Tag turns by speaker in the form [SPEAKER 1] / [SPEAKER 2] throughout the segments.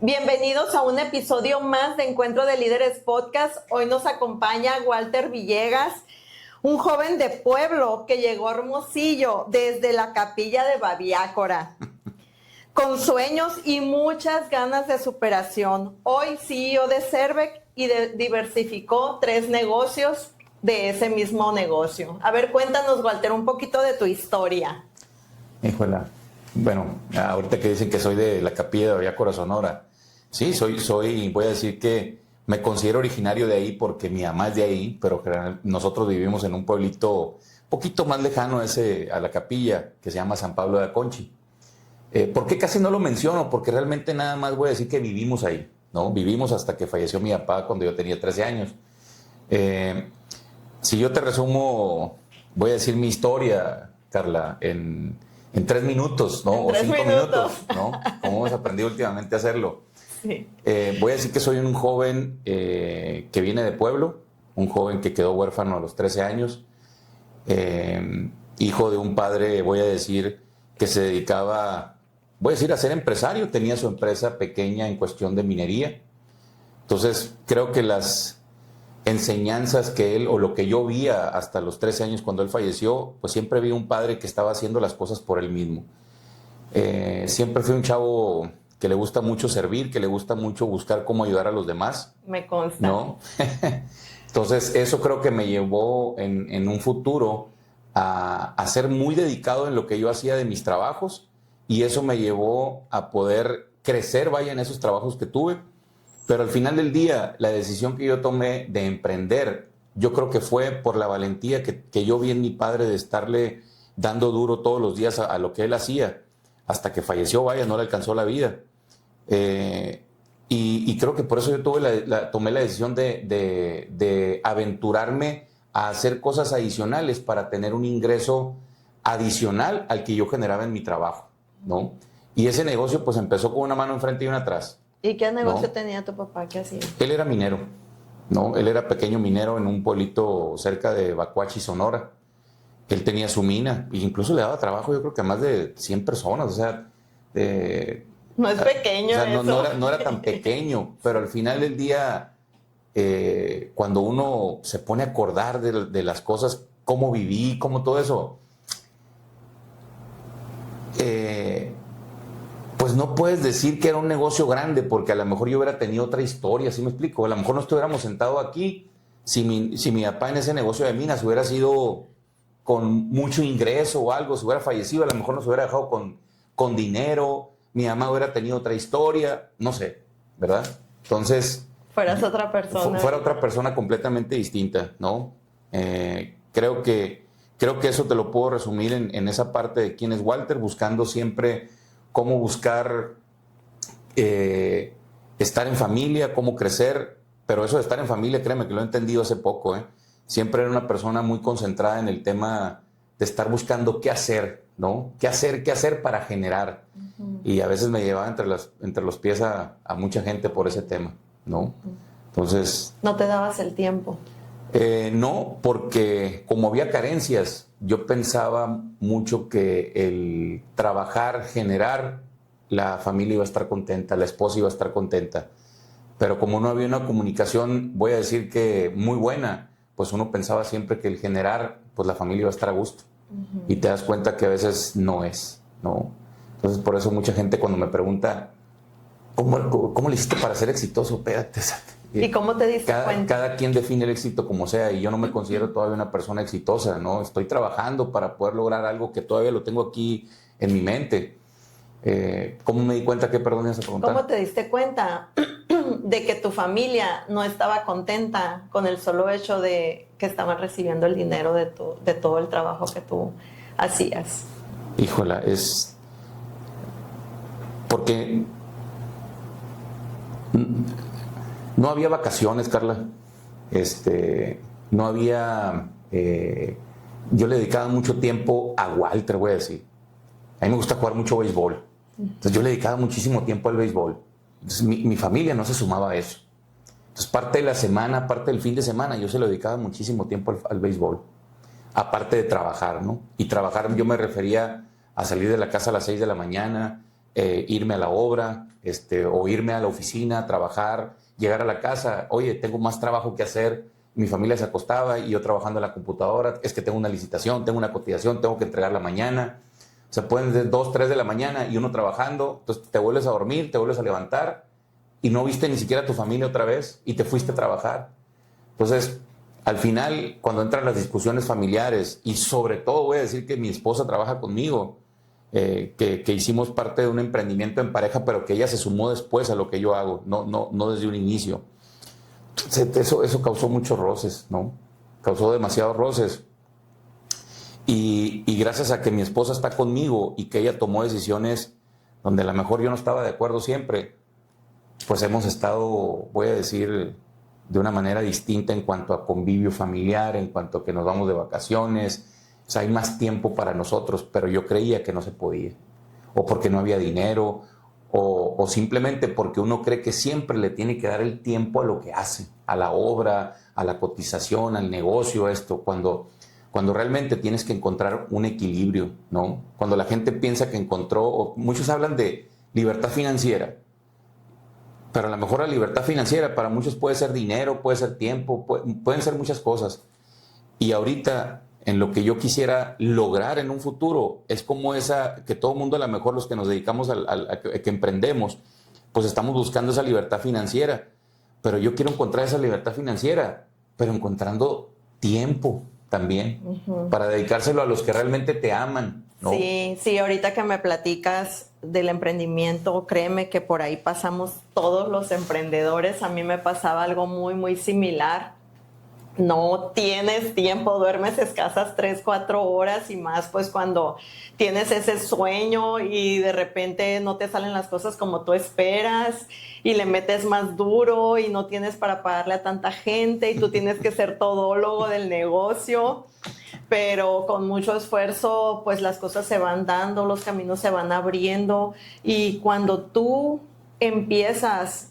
[SPEAKER 1] Bienvenidos a un episodio más de Encuentro de Líderes Podcast. Hoy nos acompaña Walter Villegas, un joven de pueblo que llegó a Hermosillo desde la capilla de Babiácora, con sueños y muchas ganas de superación. Hoy CEO de Cervec y diversificó 3 negocios de ese mismo negocio. A ver, cuéntanos, Walter, un poquito de tu historia.
[SPEAKER 2] Híjole, bueno, ahorita que dicen que soy de la capilla de Babiácora, Sonora. Sí, voy a decir que me considero originario de ahí porque mi mamá es de ahí, pero nosotros vivimos en un pueblito un poquito más lejano a la capilla, que se llama San Pablo de Aconchi. ¿Por qué casi no lo menciono? Porque realmente nada más voy a decir que vivimos ahí, ¿no? Vivimos hasta que falleció mi papá cuando yo tenía 13 años. Si yo te resumo, voy a decir mi historia, Carla, en 3 minutos, ¿no? O 5 minutos, ¿no? Como hemos aprendido últimamente a hacerlo.
[SPEAKER 1] Sí.
[SPEAKER 2] Voy a decir que soy un joven que viene de pueblo, un joven que quedó huérfano a los 13 años, hijo de un padre, voy a decir, que se dedicaba, voy a decir, a ser empresario, tenía su empresa pequeña en cuestión de minería. Entonces, creo que las enseñanzas que él, o lo que yo vi hasta los 13 años cuando él falleció, pues siempre vi un padre que estaba haciendo las cosas por él mismo. Siempre fui un chavo que le gusta mucho servir, que le gusta mucho buscar cómo ayudar a los demás.
[SPEAKER 1] Me consta.
[SPEAKER 2] ¿No? Entonces, eso creo que me llevó en un futuro a ser muy dedicado en lo que yo hacía de mis trabajos, y eso me llevó a poder crecer, vaya, en esos trabajos que tuve. Pero al final del día, la decisión que yo tomé de emprender, yo creo que fue por la valentía que yo vi en mi padre de estarle dando duro todos los días a lo que él hacía, hasta que falleció, vaya, no le alcanzó la vida. Y creo que por eso yo tomé la decisión de aventurarme a hacer cosas adicionales para tener un ingreso adicional al que yo generaba en mi trabajo, ¿no? Y ese negocio pues empezó con una mano enfrente y una atrás.
[SPEAKER 1] ¿Y qué negocio
[SPEAKER 2] ¿No?
[SPEAKER 1] tenía tu papá? ¿Qué hacía?
[SPEAKER 2] Él era minero, ¿no? Él era pequeño minero en un pueblito cerca de Bacuachi, Sonora. Él tenía su mina e incluso le daba trabajo, yo creo que a más de 100 personas, o sea,
[SPEAKER 1] no es pequeño,
[SPEAKER 2] o sea,
[SPEAKER 1] eso.
[SPEAKER 2] no era tan pequeño, pero al final del día, cuando uno se pone a acordar de las cosas, cómo viví, cómo todo eso, pues no puedes decir que era un negocio grande, porque a lo mejor yo hubiera tenido otra historia, ¿sí me explico? A lo mejor no estuviéramos sentados aquí si mi papá en ese negocio de minas hubiera sido con mucho ingreso o algo, se hubiera fallecido, a lo mejor nos hubiera dejado con dinero, mi mamá hubiera tenido otra historia, no sé, ¿verdad? Entonces...
[SPEAKER 1] Fueras otra persona.
[SPEAKER 2] Fuera otra persona completamente distinta, ¿no? Creo que eso te lo puedo resumir en esa parte de quién es Walter, buscando siempre cómo buscar estar en familia, cómo crecer, pero eso de estar en familia, créeme que lo he entendido hace poco, ¿eh? Siempre era una persona muy concentrada en el tema de estar buscando qué hacer, ¿no? ¿Qué hacer para generar? Uh-huh. Y a veces me llevaba entre los pies a mucha gente por ese tema, ¿no? Uh-huh. Entonces...
[SPEAKER 1] ¿No te dabas el tiempo?
[SPEAKER 2] No, porque como había carencias, yo pensaba mucho que el trabajar, generar, la familia iba a estar contenta, la esposa iba a estar contenta. Pero como no había una comunicación, voy a decir que muy buena, pues uno pensaba siempre que el generar, pues la familia iba a estar a gusto. Uh-huh. Y te das cuenta que a veces no es, ¿no? Entonces por eso mucha gente cuando me pregunta, ¿cómo le hiciste para ser exitoso? Espérate.
[SPEAKER 1] ¿Y cómo te diste cuenta?
[SPEAKER 2] Cada quien define el éxito como sea, y yo no me considero todavía una persona exitosa, ¿no? Estoy trabajando para poder lograr algo que todavía lo tengo aquí en mi mente. ¿Cómo me di cuenta? ¿Qué, perdón, esa pregunta?
[SPEAKER 1] ¿Cómo te diste cuenta de que tu familia no estaba contenta con el solo hecho de que estaban recibiendo el dinero de todo el trabajo que tú hacías?
[SPEAKER 2] Híjola, es... porque... no había vacaciones, Carla. No había... yo le dedicaba mucho tiempo a Walter, voy a decir. A mí me gusta jugar mucho béisbol. Entonces yo le dedicaba muchísimo tiempo al béisbol. Entonces mi familia no se sumaba a eso. Entonces parte de la semana, parte del fin de semana, yo se lo dedicaba muchísimo tiempo al béisbol. Aparte de trabajar, ¿no? Y trabajar yo me refería a salir de la casa a las 6 de la mañana, irme a la obra, o irme a la oficina, trabajar, llegar a la casa, oye, tengo más trabajo que hacer, mi familia se acostaba y yo trabajando en la computadora, es que tengo una licitación, tengo una cotización, tengo que entregarla mañana. O sea, pueden ser 2, 3 de la mañana y uno trabajando, entonces te vuelves a dormir, te vuelves a levantar y no viste ni siquiera a tu familia otra vez y te fuiste a trabajar. Entonces, al final, cuando entran las discusiones familiares, y sobre todo voy a decir que mi esposa trabaja conmigo, que hicimos parte de un emprendimiento en pareja, pero que ella se sumó después a lo que yo hago, no desde un inicio. Entonces, eso causó muchos roces, ¿no? Causó demasiados roces. Y gracias a que mi esposa está conmigo y que ella tomó decisiones donde a lo mejor yo no estaba de acuerdo siempre, pues hemos estado, voy a decir, de una manera distinta en cuanto a convivio familiar, en cuanto a que nos vamos de vacaciones. O sea, hay más tiempo para nosotros, pero yo creía que no se podía. O porque no había dinero, o simplemente porque uno cree que siempre le tiene que dar el tiempo a lo que hace, a la obra, a la cotización, al negocio, cuando realmente tienes que encontrar un equilibrio, ¿no? Cuando la gente piensa que encontró, o muchos hablan de libertad financiera, pero a lo mejor la libertad financiera para muchos puede ser dinero, puede ser tiempo, pueden ser muchas cosas. Y ahorita, en lo que yo quisiera lograr en un futuro, es como esa, que todo el mundo, a lo mejor los que nos dedicamos a que emprendemos, pues estamos buscando esa libertad financiera. Pero yo quiero encontrar esa libertad financiera, pero encontrando tiempo también, para dedicárselo a los que realmente te aman, ¿no?
[SPEAKER 1] Sí, ahorita que me platicas del emprendimiento, créeme que por ahí pasamos todos los emprendedores. A mí me pasaba algo muy, muy similar. No tienes tiempo, duermes escasas 3, 4 horas y más pues cuando tienes ese sueño y de repente no te salen las cosas como tú esperas y le metes más duro y no tienes para pagarle a tanta gente y tú tienes que ser todólogo del negocio, pero con mucho esfuerzo pues las cosas se van dando, los caminos se van abriendo y cuando tú empiezas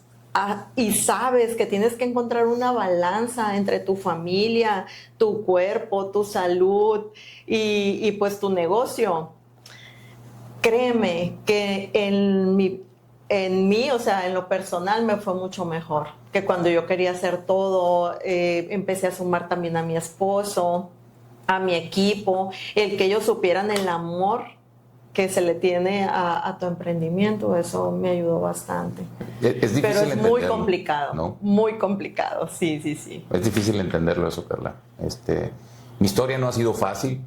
[SPEAKER 1] y sabes que tienes que encontrar una balanza entre tu familia, tu cuerpo, tu salud y pues tu negocio. Créeme que en mí, o sea, en lo personal me fue mucho mejor que cuando yo quería hacer todo. Empecé a sumar también a mi esposo, a mi equipo, el que ellos supieran el amor que se le tiene a tu emprendimiento, eso me ayudó bastante.
[SPEAKER 2] Es difícil
[SPEAKER 1] pero es
[SPEAKER 2] entenderlo,
[SPEAKER 1] muy complicado,
[SPEAKER 2] ¿no?
[SPEAKER 1] Muy complicado, sí.
[SPEAKER 2] Es difícil entenderlo eso, Carla. Mi historia no ha sido fácil,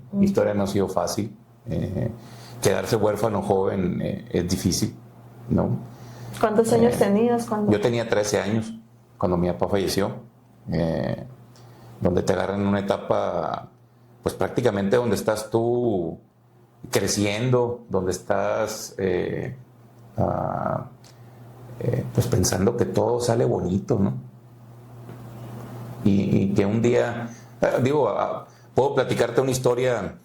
[SPEAKER 2] Quedarse huérfano joven es difícil, ¿no?
[SPEAKER 1] ¿Cuántos años tenías cuando?
[SPEAKER 2] Yo tenía 13 años cuando mi papá falleció, donde te agarran en una etapa, pues prácticamente donde estás tú creciendo, donde estás pues pensando que todo sale bonito, ¿no? Y que un día, puedo platicarte una historia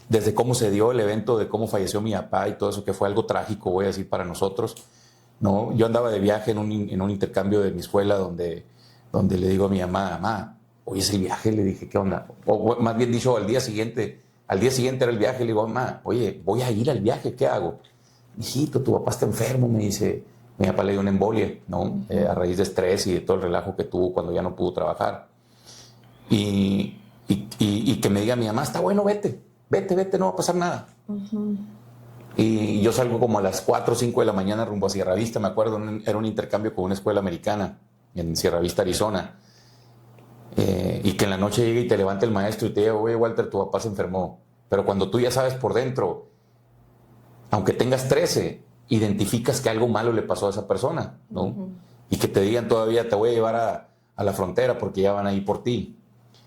[SPEAKER 2] desde cómo se dio el evento, de cómo falleció mi papá y todo eso, que fue algo trágico, voy a decir, para nosotros, ¿no? Yo andaba de viaje en un intercambio de mi escuela donde le digo a mi mamá, hoy es el viaje, le dije, ¿qué onda? O más bien dicho, al día siguiente era el viaje, le digo, mamá, oye, voy a ir al viaje, ¿qué hago? Hijito, tu papá está enfermo, me dice. Mi papá le dio una embolia, ¿no? A raíz de estrés y de todo el relajo que tuvo cuando ya no pudo trabajar. Y que me diga mi mamá, está bueno, vete, no va a pasar nada. Y yo salgo como a las 4 o 5 de la mañana rumbo a Sierra Vista, me acuerdo, era un intercambio con una escuela americana en Sierra Vista, Arizona. Y que en la noche llegue y te levante el maestro y te diga, oye, Walter, tu papá se enfermó. Pero cuando tú ya sabes por dentro, aunque tengas 13, identificas que algo malo le pasó a esa persona, ¿no? Y que te digan todavía, te voy a llevar a la frontera porque ya van a ir por ti.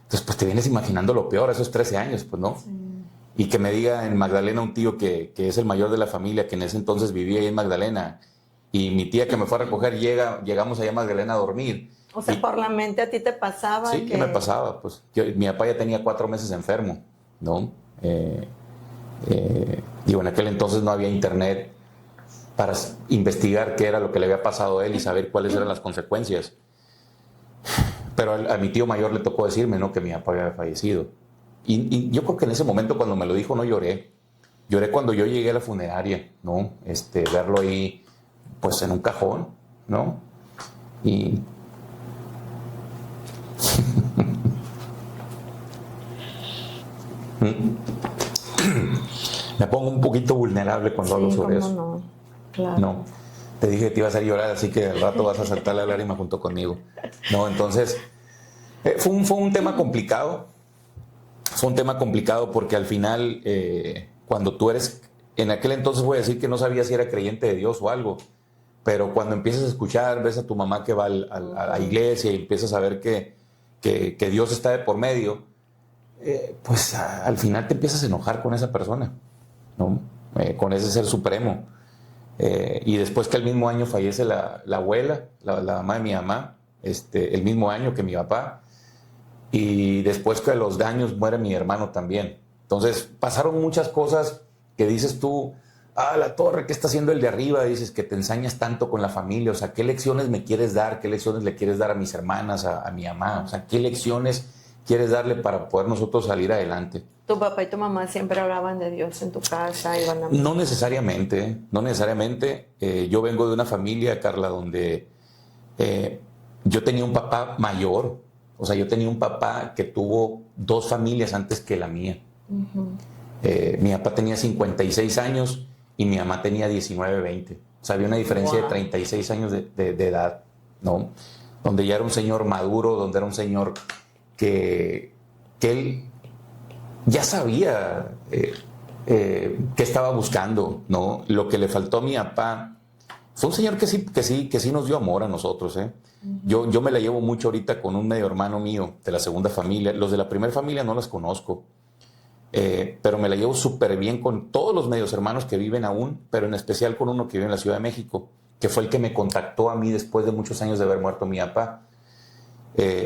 [SPEAKER 2] Entonces, pues te vienes imaginando lo peor a esos 13 años, pues, ¿no? Sí. Y que me diga en Magdalena un tío que es el mayor de la familia, que en ese entonces vivía ahí en Magdalena, y mi tía que me fue a recoger, llegamos allá a Magdalena a dormir.
[SPEAKER 1] O sea, por la mente a ti te pasaba.
[SPEAKER 2] Sí, que me pasaba, pues. Mi papá ya tenía 4 meses enfermo, ¿no? En aquel entonces no había internet para investigar qué era lo que le había pasado a él y saber cuáles eran las consecuencias. Pero a mi tío mayor le tocó decirme, ¿no?, que mi papá había fallecido. Y yo creo que en ese momento cuando me lo dijo no lloré. Lloré cuando yo llegué a la funeraria, ¿no? Verlo ahí, pues en un cajón, ¿no? Y... me pongo un poquito vulnerable cuando hablo sobre eso.
[SPEAKER 1] No, claro.
[SPEAKER 2] No, te dije que te iba a hacer llorar, así que al rato vas a saltar la lágrima junto conmigo. No, entonces, fue un tema complicado. Fue un tema complicado porque al final, cuando tú eres, en aquel entonces voy a decir que no sabía si era creyente de Dios o algo, pero cuando empiezas a escuchar, ves a tu mamá que va a la iglesia y empiezas a ver que Dios está de por medio, pues al final te empiezas a enojar con esa persona, ¿no? Con ese ser supremo. Y después que el mismo año fallece la abuela, la mamá de mi mamá, el mismo año que mi papá, y después que a los años muere mi hermano también. Entonces pasaron muchas cosas que dices tú, la torre, ¿qué está haciendo el de arriba? Dices que te ensañas tanto con la familia, o sea, ¿qué lecciones me quieres dar? ¿Qué lecciones le quieres dar a mis hermanas, a mi mamá? O sea, ¿qué lecciones quieres darle para poder nosotros salir adelante?
[SPEAKER 1] ¿Tu papá y tu mamá siempre hablaban de Dios en tu casa? Iban a...
[SPEAKER 2] No necesariamente, no necesariamente. Yo vengo de una familia, Carla, donde yo tenía un papá mayor. O sea, yo tenía un papá que tuvo 2 familias antes que la mía. Uh-huh. Mi papá tenía 56 años y mi mamá tenía 19, 20. O sea, había una diferencia de 36 años de edad, ¿no? Donde ya era un señor maduro, donde era un señor que él ya sabía qué estaba buscando, ¿no? Lo que le faltó a mi papá fue un señor que sí nos dio amor a nosotros, ¿eh? Uh-huh. Yo me la llevo mucho ahorita con un medio hermano mío de la segunda familia. Los de la primera familia no los conozco, pero me la llevo súper bien con todos los medios hermanos que viven aún, pero en especial con uno que vive en la Ciudad de México, que fue el que me contactó a mí después de muchos años de haber muerto mi papá.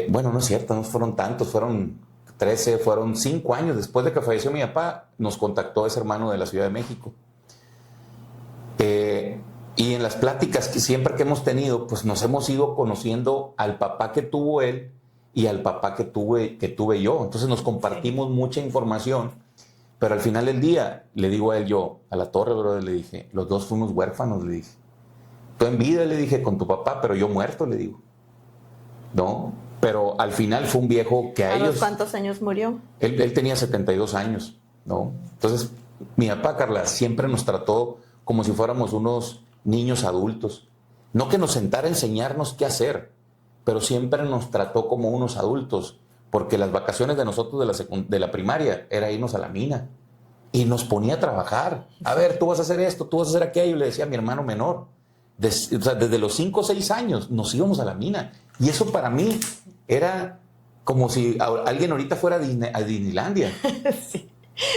[SPEAKER 2] Bueno, no es cierto, no fueron tantos, fueron 13, fueron 5 años después de que falleció mi papá, nos contactó ese hermano de la Ciudad de México. Y en las pláticas que siempre que hemos tenido, pues nos hemos ido conociendo al papá que tuvo él y al papá que tuve yo. Entonces nos compartimos mucha información, pero al final del día le digo a él yo, a la torre, brother, le dije, los 2 fuimos huérfanos, le dije. Tú en vida, le dije, con tu papá, pero yo muerto, le digo. ¿No? Pero al final fue un viejo que a ellos... ¿A los
[SPEAKER 1] cuántos años murió?
[SPEAKER 2] Él tenía 72 años, ¿no? Entonces, mi papá, Carla, siempre nos trató como si fuéramos unos niños adultos. No que nos sentara a enseñarnos qué hacer, pero siempre nos trató como unos adultos, porque las vacaciones de nosotros de la primaria era irnos a la mina y nos ponía a trabajar. A ver, tú vas a hacer esto, tú vas a hacer aquello, le decía a mi hermano menor. O sea, desde los 5 o 6 años nos íbamos a la mina. Y eso para mí era como si alguien ahorita fuera a Disneylandia.
[SPEAKER 1] Sí,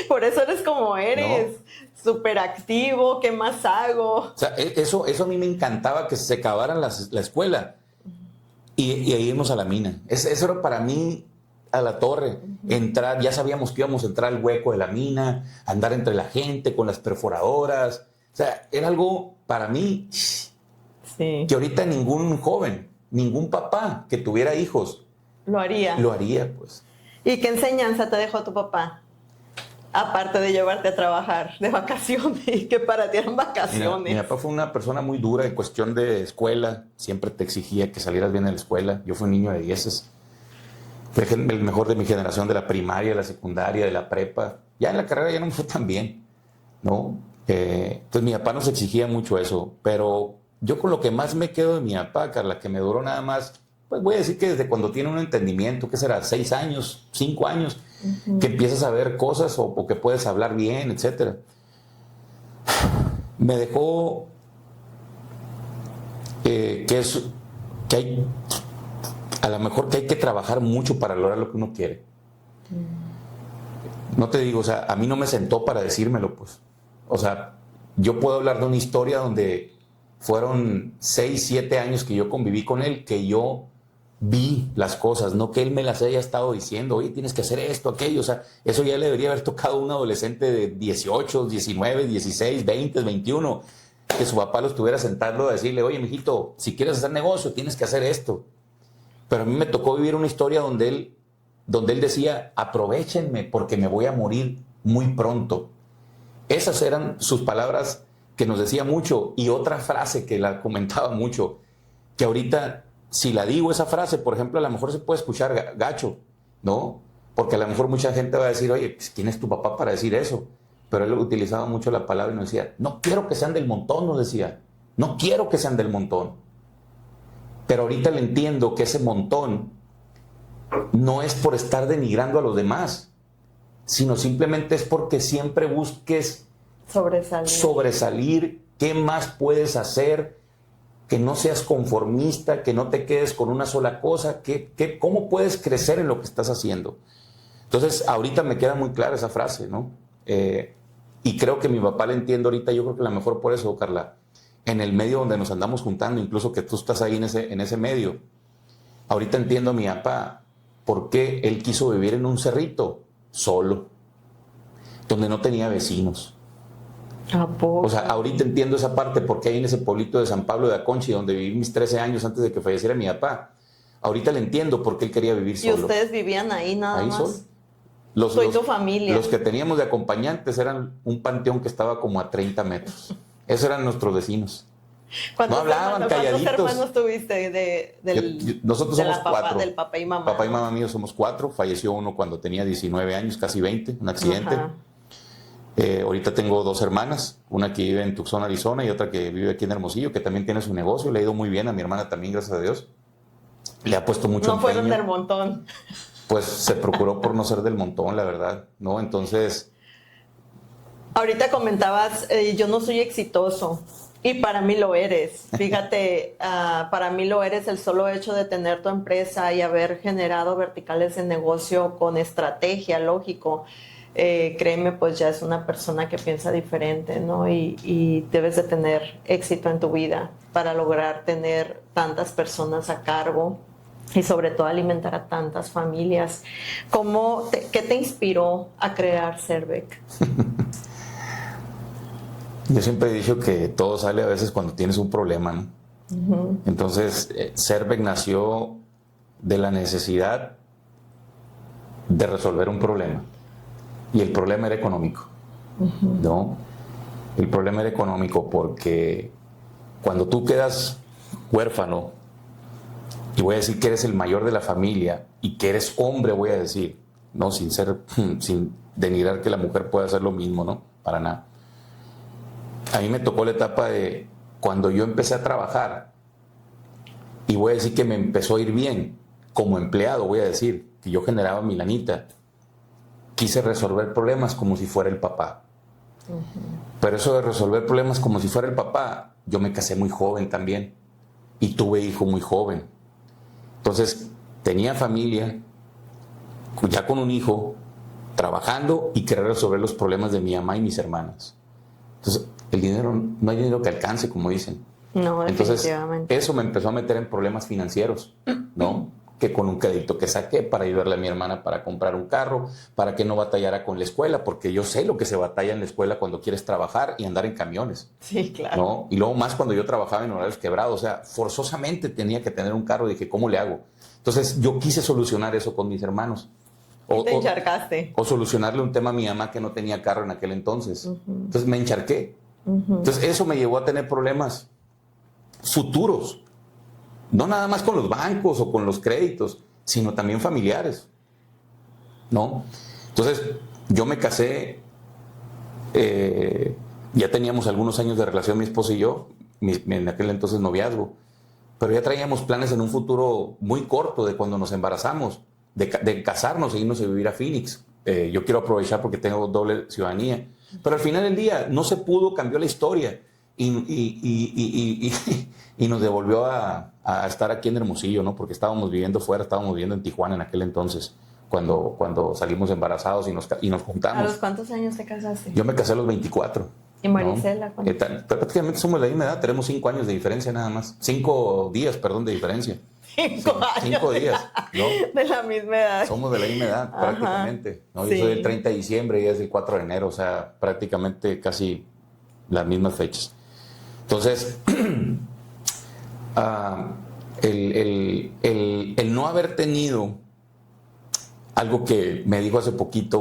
[SPEAKER 1] por eso eres como eres, súper activo, ¿qué más hago?
[SPEAKER 2] O sea, eso a mí me encantaba, que se acabaran la escuela y irnos a la mina. Eso era para mí a la torre, entrar, ya sabíamos que íbamos a entrar al hueco de la mina, andar entre la gente con las perforadoras. O sea, era algo para mí que ahorita ningún joven, ningún papá que tuviera hijos
[SPEAKER 1] lo haría,
[SPEAKER 2] pues.
[SPEAKER 1] ¿Y qué enseñanza te dejó tu papá? Aparte de llevarte a trabajar de vacaciones, que para ti eran vacaciones.
[SPEAKER 2] Mira, mi papá fue una persona muy dura en cuestión de escuela. Siempre te exigía que salieras bien en la escuela. Yo fui un niño de 10. Fui el mejor de mi generación, de la primaria, de la secundaria, de la prepa. Ya en la carrera ya no me fue tan bien, ¿no? Entonces mi papá nos exigía mucho eso. Pero yo con lo que más me quedo de mi papá, Carla, que me duró nada más, pues voy a decir que desde cuando tiene un entendimiento, ¿qué será? 6 años, 5 años, que empiezas a ver cosas o que puedes hablar bien, etc. Me dejó que hay, a lo mejor que hay que trabajar mucho para lograr lo que uno quiere. No te digo, o sea, a mí no me sentó para decírmelo, pues. O sea, yo puedo hablar de una historia donde fueron 6, 7 años que yo conviví con él, que yo vi las cosas, no que él me las haya estado diciendo, oye, tienes que hacer esto, aquello. O sea, eso ya le debería haber tocado a un adolescente de 18, 19, 16, 20, 21, que su papá lo estuviera sentando a decirle, oye, mijito, si quieres hacer negocio, tienes que hacer esto. Pero a mí me tocó vivir una historia donde él decía, aprovéchenme porque me voy a morir muy pronto. Esas eran sus palabras que nos decía mucho. Y otra frase que la comentaba mucho, que ahorita, si la digo esa frase, por ejemplo, a lo mejor se puede escuchar gacho, ¿no? Porque a lo mejor mucha gente va a decir, oye, pues, ¿quién es tu papá para decir eso? Pero él utilizaba mucho la palabra y nos decía, no quiero que sean del montón, nos decía, no quiero que sean del montón. Pero ahorita le entiendo que ese montón no es por estar denigrando a los demás, sino simplemente es porque siempre busques sobresalir, qué más puedes hacer, que no seas conformista, que no te quedes con una sola cosa, cómo puedes crecer en lo que estás haciendo. Entonces, ahorita me queda muy clara esa frase, ¿no? Y creo que mi papá la entiende ahorita, yo creo que la mejor por eso, Carla, en el medio donde nos andamos juntando, incluso que tú estás ahí en ese medio. Ahorita entiendo a mi papá por qué él quiso vivir en un cerrito solo, donde no tenía vecinos. O sea, ahorita entiendo esa parte, porque ahí en ese pueblito de San Pablo de Aconchi, donde viví mis 13 años antes de que falleciera mi papá, ahorita le entiendo por qué él quería vivir solo.
[SPEAKER 1] ¿Y ustedes vivían ahí nada más?
[SPEAKER 2] Solo.
[SPEAKER 1] Tu familia.
[SPEAKER 2] Los que teníamos de acompañantes eran un panteón que estaba como a 30 metros. Esos eran nuestros vecinos. No hablaban, calladitos.
[SPEAKER 1] ¿Cuántos hermanos tuviste
[SPEAKER 2] nosotros somos 4.
[SPEAKER 1] Del papá y mamá.
[SPEAKER 2] Papá y mamá míos somos 4. Falleció uno cuando tenía 19 años, casi 20, un accidente. Ahorita tengo 2 hermanas, una que vive en Tucson, Arizona, y otra que vive aquí en Hermosillo, que también tiene su negocio. Le ha ido muy bien a mi hermana también, gracias a Dios. Le ha puesto mucho empeño.
[SPEAKER 1] No fueron del montón.
[SPEAKER 2] Pues se procuró por no ser del montón, la verdad, ¿no? Entonces...
[SPEAKER 1] Ahorita comentabas, yo no soy exitoso, y para mí lo eres. Fíjate, para mí lo eres el solo hecho de tener tu empresa y haber generado verticales de negocio con estrategia, lógico. Créeme, pues ya es una persona que piensa diferente, ¿no? Y debes de tener éxito en tu vida para lograr tener tantas personas a cargo y sobre todo alimentar a tantas familias. ¿Qué te inspiró a crear Servec?
[SPEAKER 2] Yo siempre he dicho que todo sale a veces cuando tienes un problema, ¿no? Uh-huh. Entonces, Servec nació de la necesidad de resolver un problema. Y el problema era económico, uh-huh. ¿no? El problema era económico porque cuando tú quedas huérfano, y voy a decir que eres el mayor de la familia y que eres hombre, voy a decir, no sin denigrar que la mujer pueda hacer lo mismo, ¿no? Para nada. A mí me tocó la etapa de cuando yo empecé a trabajar, y voy a decir que me empezó a ir bien como empleado, voy a decir, que yo generaba mi lanita. Quise resolver problemas como si fuera el papá. Uh-huh. Pero eso de resolver problemas como si fuera el papá, yo me casé muy joven también y tuve hijo muy joven. Entonces tenía familia, ya con un hijo, trabajando y querer resolver los problemas de mi mamá y mis hermanas. Entonces el dinero, no hay dinero que alcance, como dicen.
[SPEAKER 1] No, definitivamente.
[SPEAKER 2] Entonces eso me empezó a meter en problemas financieros, ¿no? Que con un crédito que saqué para ayudarle a mi hermana para comprar un carro, para que no batallara con la escuela, porque yo sé lo que se batalla en la escuela cuando quieres trabajar y andar en camiones.
[SPEAKER 1] Sí, claro.
[SPEAKER 2] ¿No? Y luego más cuando yo trabajaba en horarios quebrados, o sea, forzosamente tenía que tener un carro. Dije, ¿cómo le hago? Entonces yo quise solucionar eso con mis hermanos.
[SPEAKER 1] Te encharcaste.
[SPEAKER 2] O solucionarle un tema a mi mamá que no tenía carro en aquel entonces. Uh-huh. Entonces me encharqué. Uh-huh. Entonces eso me llevó a tener problemas futuros. No nada más con los bancos o con los créditos, sino también familiares, ¿no? Entonces, yo me casé, ya teníamos algunos años de relación mi esposa y yo, en aquel entonces noviazgo, pero ya traíamos planes en un futuro muy corto de cuando nos embarazamos, de casarnos e irnos a vivir a Phoenix. Yo quiero aprovechar porque tengo doble ciudadanía, pero al final del día no se pudo, cambió la historia. Y nos devolvió a estar aquí en Hermosillo, ¿no? Porque estábamos viviendo fuera, estábamos viviendo en Tijuana en aquel entonces, cuando salimos embarazados y nos juntamos.
[SPEAKER 1] ¿A los cuántos años te casaste?
[SPEAKER 2] Yo me casé a los 24.
[SPEAKER 1] ¿Y Marisela?
[SPEAKER 2] ¿No? Prácticamente somos de la misma edad, tenemos 5 años de diferencia nada más. 5 días, perdón, de diferencia.
[SPEAKER 1] 5 años.
[SPEAKER 2] 5 días, ¿no?
[SPEAKER 1] De la misma edad.
[SPEAKER 2] Somos de la misma edad, prácticamente, ¿no? Sí. Yo soy del 30 de diciembre y ella es del 4 de enero, o sea, prácticamente casi las mismas fechas. Entonces, el no haber tenido algo que me dijo hace poquito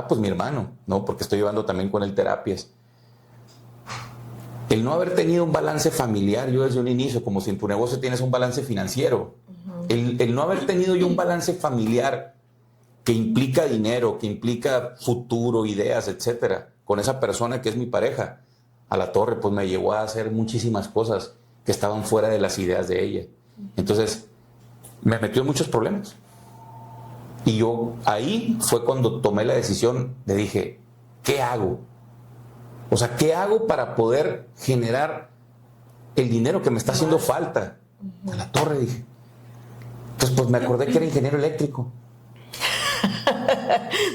[SPEAKER 2] pues mi hermano, ¿no? Porque estoy llevando también con él terapias. El no haber tenido un balance familiar, yo desde un inicio, como si en tu negocio tienes un balance financiero, el no haber tenido yo un balance familiar que implica dinero, que implica futuro, ideas, etcétera, con esa persona que es mi pareja, a la torre, pues me llevó a hacer muchísimas cosas que estaban fuera de las ideas de ella. Entonces, me metió en muchos problemas. Y yo ahí fue cuando tomé la decisión de dije, ¿qué hago? O sea, ¿qué hago para poder generar el dinero que me está haciendo falta? A la torre, dije. Entonces, pues me acordé que era ingeniero eléctrico.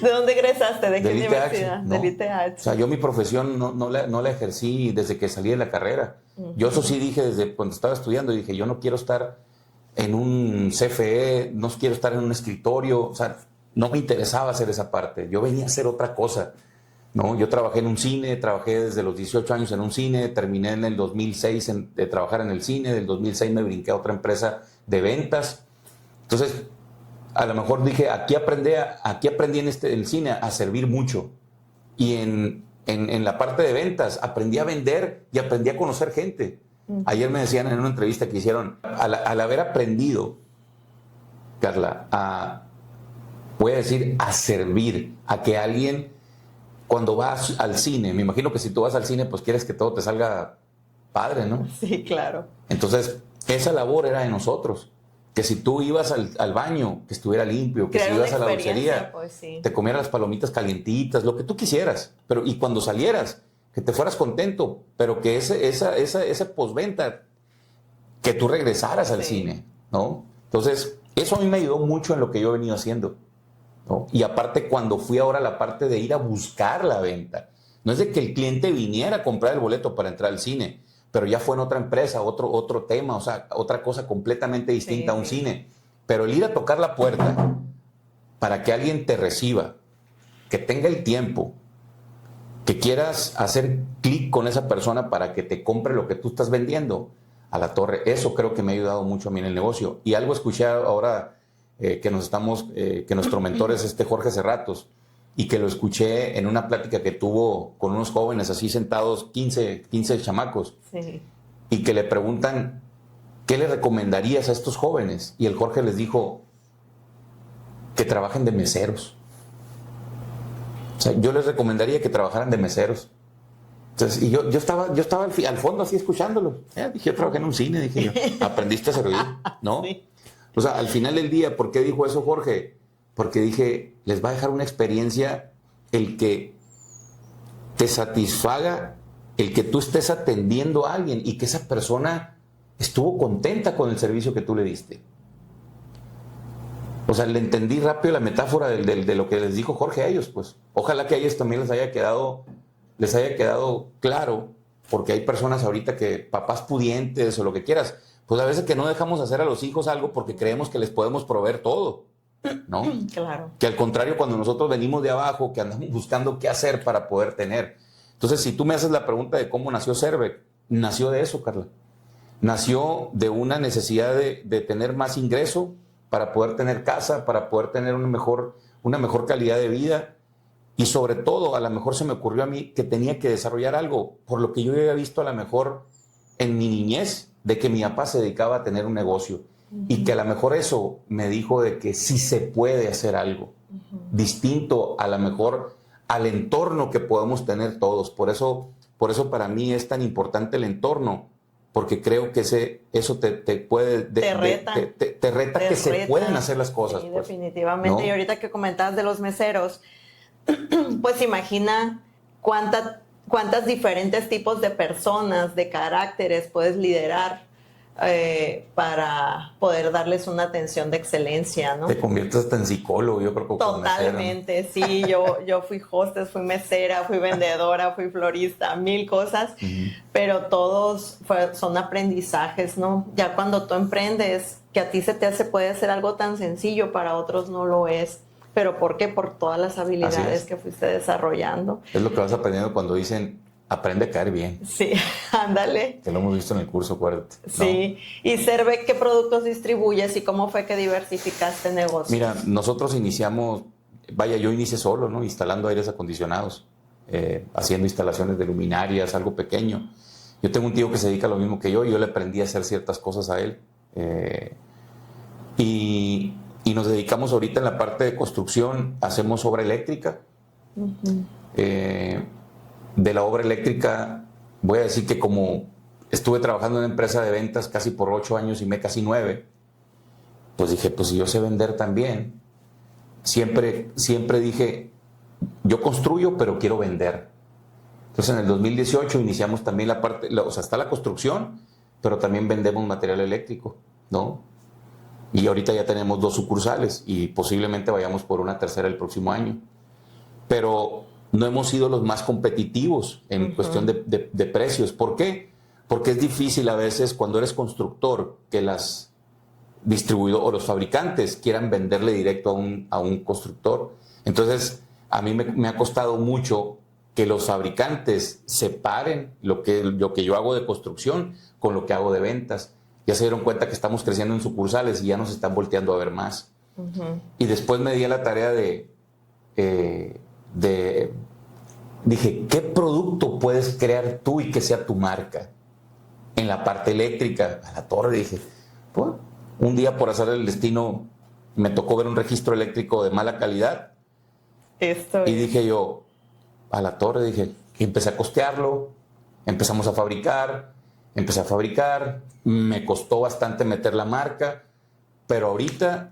[SPEAKER 1] ¿De dónde egresaste? ¿De qué universidad?
[SPEAKER 2] ¿No?
[SPEAKER 1] Del ITH.
[SPEAKER 2] O sea, yo mi profesión no la ejercí desde que salí de la carrera. Yo eso sí dije desde cuando estaba estudiando, dije, yo no quiero estar en un CFE, no quiero estar en un escritorio, o sea, no me interesaba hacer esa parte. Yo venía a hacer otra cosa, ¿no? Yo trabajé en un cine, trabajé desde los 18 años en un cine, terminé en el 2006 de trabajar en el cine, del 2006 me brinqué a otra empresa de ventas. Entonces, a lo mejor dije, aquí aprendí en el cine a servir mucho. Y en la parte de ventas aprendí a vender y aprendí a conocer gente. Ayer me decían en una entrevista que hicieron, al haber aprendido, Carla, voy a decir, a servir, a que alguien, cuando vas al cine, me imagino que si tú vas al cine, pues quieres que todo te salga padre, ¿no?
[SPEAKER 1] Sí, claro.
[SPEAKER 2] Entonces, esa labor era de nosotros. Que si tú ibas al baño, que estuviera limpio, que si ibas a la dulcería,
[SPEAKER 1] pues, sí,
[SPEAKER 2] te comieras las palomitas calientitas, lo que tú quisieras. Pero, y cuando salieras, que te fueras contento, pero que esa postventa, que tú regresaras al cine, ¿no? Entonces, eso a mí me ayudó mucho en lo que yo he venido haciendo, ¿no? Y aparte, cuando fui ahora a la parte de ir a buscar la venta, no es de que el cliente viniera a comprar el boleto para entrar al cine, pero ya fue en otra empresa, otro tema, o sea, otra cosa completamente distinta a un cine. Pero el ir a tocar la puerta para que alguien te reciba, que tenga el tiempo, que quieras hacer clic con esa persona para que te compre lo que tú estás vendiendo, a la torre, eso creo que me ha ayudado mucho a mí en el negocio. Y algo escuché ahora que nuestro mentor es Jorge Serratos, y que lo escuché en una plática que tuvo con unos jóvenes así sentados, 15 chamacos, y que le preguntan, ¿qué le recomendarías a estos jóvenes? Y el Jorge les dijo, que trabajen de meseros. O sea, yo les recomendaría que trabajaran de meseros. Entonces, y yo estaba al fondo así escuchándolo. Dije, yo trabajé en un cine, dije yo, aprendiste a servir, ¿no? Sí. O sea, al final del día, ¿por qué dijo eso Jorge? Porque dije, les va a dejar una experiencia el que te satisfaga, el que tú estés atendiendo a alguien y que esa persona estuvo contenta con el servicio que tú le diste. O sea, le entendí rápido la metáfora de lo que les dijo Jorge a ellos, pues. Ojalá que a ellos también les haya quedado claro, porque hay personas ahorita que, papás pudientes o lo que quieras, pues a veces que no dejamos hacer a los hijos algo porque creemos que les podemos proveer todo, ¿no?
[SPEAKER 1] Claro.
[SPEAKER 2] Que al contrario, cuando nosotros venimos de abajo, que andamos buscando qué hacer para poder tener. Entonces, si tú me haces la pregunta de cómo nació Servec, nació de eso, Carla. Nació de una necesidad de tener más ingreso para poder tener casa, para poder tener una mejor calidad de vida. Y sobre todo, a lo mejor se me ocurrió a mí que tenía que desarrollar algo, por lo que yo había visto a lo mejor en mi niñez, de que mi papá se dedicaba a tener un negocio. Y que a lo mejor eso me dijo de que sí se puede hacer algo distinto a lo mejor al entorno que podemos tener todos. Por eso para mí es tan importante el entorno, porque creo que eso te puede... Te reta que se pueden hacer las cosas.
[SPEAKER 1] Sí,
[SPEAKER 2] pues,
[SPEAKER 1] definitivamente. ¿no? Y ahorita que comentabas de los meseros, pues imagina cuántas diferentes tipos de personas, de caracteres puedes liderar para poder darles una atención de excelencia, ¿no?
[SPEAKER 2] Te conviertes hasta en psicólogo, yo creo que
[SPEAKER 1] totalmente, sí, yo fui hostess, fui mesera, fui vendedora, fui florista, 1000 cosas, pero todos son aprendizajes, ¿no? Ya cuando tú emprendes, que a ti se te hace, puede ser algo tan sencillo, para otros no lo es. ¿Pero por qué? Por todas las habilidades que fuiste desarrollando.
[SPEAKER 2] Es lo que vas aprendiendo cuando dicen, aprende a caer bien.
[SPEAKER 1] Sí, ándale.
[SPEAKER 2] Que lo hemos visto en el curso, acuérdate, ¿no?
[SPEAKER 1] Sí. Y Cervec, ¿qué productos distribuyes y cómo fue que diversificaste el negocio?
[SPEAKER 2] Mira, nosotros iniciamos, yo inicié solo, ¿no? Instalando aires acondicionados, haciendo instalaciones de luminarias, algo pequeño. Yo tengo un tío que se dedica a lo mismo que yo, y yo le aprendí a hacer ciertas cosas a él. Y nos dedicamos ahorita en la parte de construcción, hacemos obra eléctrica. Uh-huh. De la obra eléctrica, voy a decir que como estuve trabajando en una empresa de ventas casi por 8 años y casi 9, pues dije, pues si yo sé vender también. Siempre dije, yo construyo, pero quiero vender. Entonces en el 2018 iniciamos también la parte, o sea, está la construcción, pero también vendemos material eléctrico, ¿no? Y ahorita ya tenemos 2 sucursales y posiblemente vayamos por una tercera el próximo año. Pero no hemos sido los más competitivos en cuestión de precios. ¿Por qué? Porque es difícil a veces cuando eres constructor que las distribuidores o los fabricantes quieran venderle directo a un constructor. Entonces, a mí me ha costado mucho que los fabricantes separen lo que yo hago de construcción con lo que hago de ventas. Ya se dieron cuenta que estamos creciendo en sucursales y ya nos están volteando a ver más. Uh-huh. Y después me di a la tarea dije, ¿qué producto puedes crear tú y que sea tu marca? En la parte eléctrica, a la torre, dije, pues, un día por azar del destino me tocó ver un registro eléctrico de mala calidad. Y dije yo, a la torre, dije, y empecé a costearlo, empecé a fabricar, me costó bastante meter la marca, pero ahorita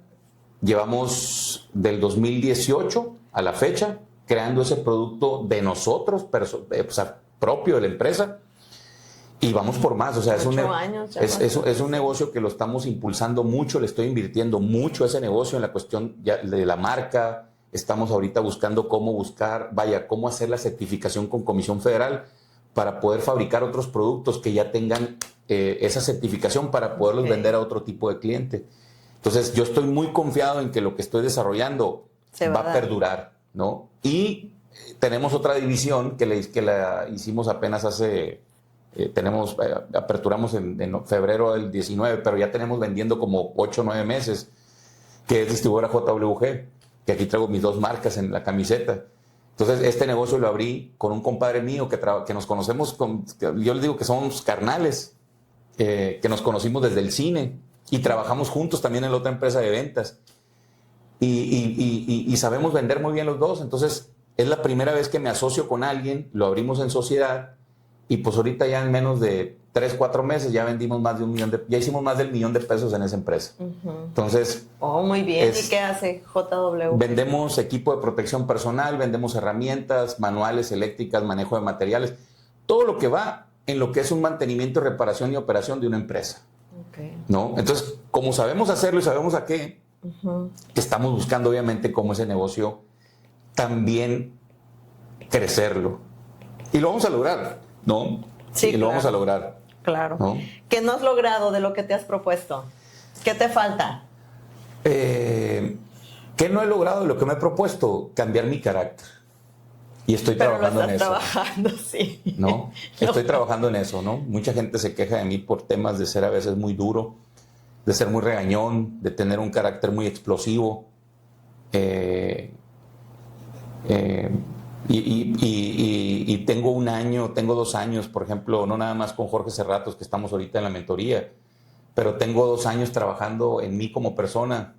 [SPEAKER 2] llevamos del 2018 a la fecha creando ese producto de nosotros, o sea, propio de la empresa, y vamos por más. O sea, es un negocio que lo estamos impulsando mucho, le estoy invirtiendo mucho a ese negocio en la cuestión de la marca. Estamos ahorita buscando cómo hacer la certificación con Comisión Federal para poder fabricar otros productos que ya tengan esa certificación para poderlos vender a otro tipo de cliente. Entonces, yo estoy muy confiado en que lo que estoy desarrollando va a perdurar, ¿no? Y tenemos otra división que la hicimos apenas aperturamos en febrero del 19, pero ya tenemos vendiendo como 8 o 9 meses, que es distribuidora JWG, que aquí traigo mis 2 marcas en la camiseta. Entonces, este negocio lo abrí con un compadre mío que nos conocemos, yo les digo que somos carnales, que nos conocimos desde el cine y trabajamos juntos también en la otra empresa de ventas. Y sabemos vender muy bien los dos. Entonces, es la primera vez que me asocio con alguien, lo abrimos en sociedad, y pues ahorita ya en menos de 3, 4 meses ya vendimos más de ya hicimos más del $1,000,000 en esa empresa. Uh-huh. Entonces...
[SPEAKER 1] Oh, muy bien. ¿Y qué hace JW?
[SPEAKER 2] Vendemos equipo de protección personal, vendemos herramientas, manuales, eléctricas, manejo de materiales, todo lo que va en lo que es un mantenimiento, reparación y operación de una empresa. Okay. ¿No? Entonces, como sabemos hacerlo y sabemos a qué, uh-huh, estamos buscando obviamente cómo ese negocio también crecerlo. Y lo vamos a lograr, ¿no?
[SPEAKER 1] Sí,
[SPEAKER 2] y lo vamos a lograr.
[SPEAKER 1] Claro.
[SPEAKER 2] ¿No?
[SPEAKER 1] ¿Qué no has logrado de lo que te has propuesto? ¿Qué te falta?
[SPEAKER 2] ¿Qué no he logrado de lo que me he propuesto? Cambiar mi carácter. Y estoy trabajando en eso.
[SPEAKER 1] Trabajando, sí.
[SPEAKER 2] ¿No? Estoy trabajando en eso, ¿no? Mucha gente se queja de mí por temas de ser a veces muy duro, de ser muy regañón, de tener un carácter muy explosivo. Y tengo 2 años, por ejemplo, no nada más con Jorge Cerratos, que estamos ahorita en la mentoría, pero tengo 2 años trabajando en mí como persona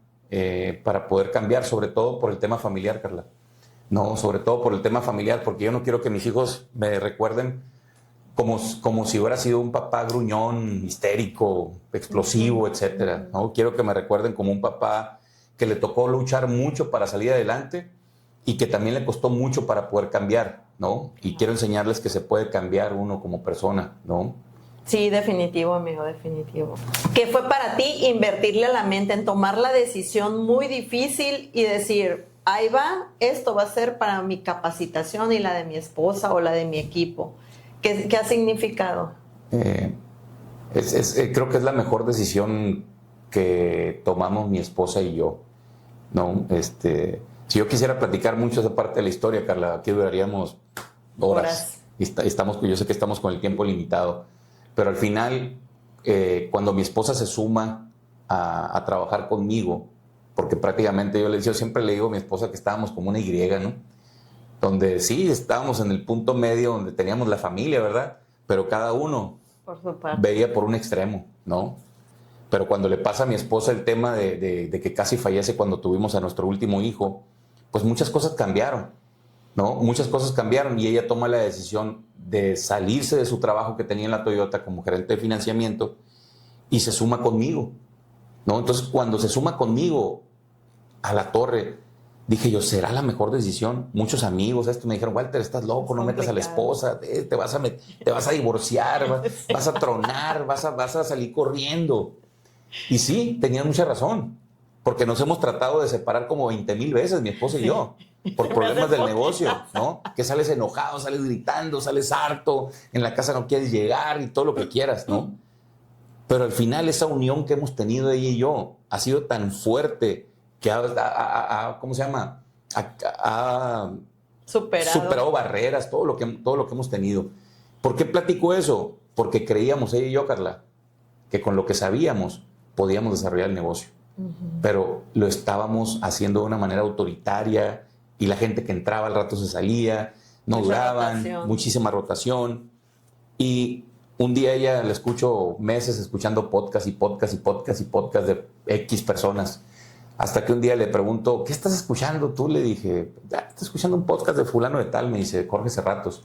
[SPEAKER 2] para poder cambiar, sobre todo por el tema familiar, Carla. No, sobre todo por el tema familiar, porque yo no quiero que mis hijos me recuerden como si hubiera sido un papá gruñón, histérico, explosivo, etcétera. ¿No? Quiero que me recuerden como un papá que le tocó luchar mucho para salir adelante y que también le costó mucho para poder cambiar, ¿no? Y quiero enseñarles que se puede cambiar uno como persona, ¿no?
[SPEAKER 1] Sí, definitivo, amigo, definitivo. ¿Qué fue para ti invertirle a la mente en tomar la decisión muy difícil y decir, ahí va, esto va a ser para mi capacitación y la de mi esposa o la de mi equipo? ¿Qué ha significado?
[SPEAKER 2] Creo que es la mejor decisión que tomamos mi esposa y yo, ¿no? Si yo quisiera platicar mucho esa parte de la historia, Carla, aquí duraríamos horas. yo sé que estamos con el tiempo limitado, pero al final, cuando mi esposa se suma a trabajar conmigo, porque prácticamente yo siempre le digo a mi esposa que estábamos como una Y, ¿no? Donde sí, estábamos en el punto medio donde teníamos la familia, ¿verdad? Pero cada uno
[SPEAKER 1] por su parte
[SPEAKER 2] veía por un extremo, ¿no? Pero cuando le pasa a mi esposa el tema de que casi fallece cuando tuvimos a nuestro último hijo, pues muchas cosas cambiaron, ¿no? Muchas cosas cambiaron y ella toma la decisión de salirse de su trabajo que tenía en la Toyota como gerente de financiamiento y se suma conmigo, ¿no? Entonces, cuando se suma conmigo a la torre, dije yo, ¿será la mejor decisión? Muchos amigos me dijeron, Walter, estás loco, no metas a la esposa, te vas a divorciar, vas a tronar, vas a salir corriendo. Y sí, tenían mucha razón, porque nos hemos tratado de separar como 20,000 veces, mi esposa y yo, por problemas del negocio, ¿no? Que sales enojado, sales gritando, sales harto, en la casa no quieres llegar y todo lo que quieras, ¿no? Pero al final esa unión que hemos tenido ella y yo ha sido tan fuerte que ¿cómo se llama? Ha superado barreras, todo lo que hemos tenido. ¿Por qué platico eso? Porque creíamos ella y yo, Carla, que con lo que sabíamos podíamos desarrollar el negocio. Pero lo estábamos haciendo de una manera autoritaria y la gente que entraba al rato se salía, no duraban, muchísima rotación. Y un día ella la escucho meses escuchando podcast de X personas. Hasta que un día le pregunto, ¿qué estás escuchando tú? Le dije, estoy escuchando un podcast de fulano de tal, me dice Jorge Serratos.